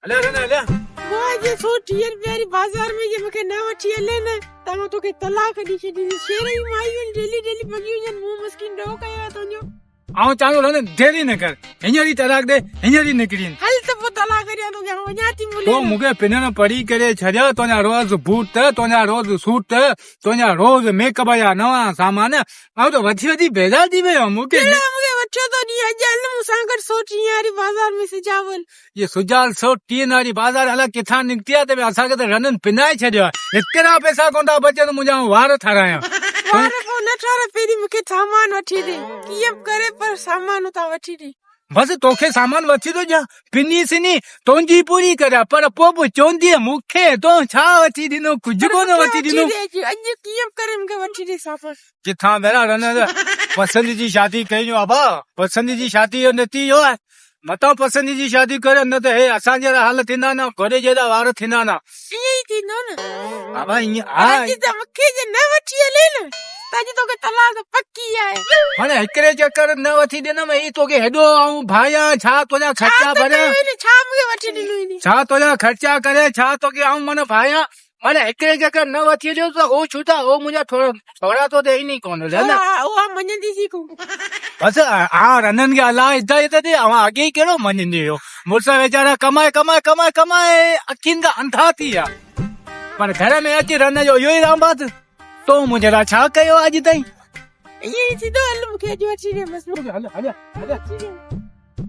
अले अले मुझे सोच यार मेरी बाजार में ये मके ना वठी लेने तमा तो के तलाक दी छे दी शेरे माई डेली डेली पगी जन मुंह मस्किन रो कया तो जो आओ चालो रने देरी न कर हिंजरी तलाक दे हिंजरी निकरीन हल तो वो तलाक करिया तो क्या हो जाती मुले तो मुके पिनन पड़ी करे छजा तोना रोज बूट तोना रोज सूट तोना रोज मेकअप या नवा सामान आओ तो वठी वठी भेजा दी में मुके मुके बच्चों तो नहीं है जल मुसांगर सोच यारी बाजार में से चावल ये सुजाल सो टीन वाली बाजार अलग किथा निकतिया ते असा के रनन पिनाए छडिया इतना पैसा कोंदा बचे तो मुजा वार थाराया वार को नठारा पेरी मुके सामान वठी दे कियब करे पर सामान उता वठी दे बस तोखे सामान वठी दो जा पिनी सिनी तोंजी पूरी करे पर पोप चोंदी मुखे तो छा वठी दिनो कुछ को न वठी दिनो अज कियब करे मुके वठी दे साफर किथा मेरा रन पसंद जी शादी कयो अबा पसंद जी शादी नती हो मता पसंद जी शादी करे न त हे असा जरा हाल थिंदा ना घरे जेदा वार थिंदा ना यही थी नो ना अबा आज तो मुके जे न वठी ले न ताजी तो के तलाक पक्की है हाणे हिकरे चक्कर न वठी देना मैं तो के हेडो आऊं भाया छा तोजा खर्चा भरे छा मुके वठी दिनो नी छा तोजा खर्चा करे छा तो के आऊं मन भाया माने हिकरे चक्कर न वठी दियो तो ओ छूटा ओ मुजा थोड़ा तो दे ही नहीं कोन ले ना ओ मन दी सी को बस आ रनन के अला इदा इदा दे आगे केड़ो मन दियो मुरसा बेचारा कमाए कमाए कमाए कमाए अखिन का अंधा थिया पर घर में अची रन जो यो ही राम बात तो मुझे रा छा कयो आज ताई ये सीधो हल मुके जो अच्छी रे बस हले हले हले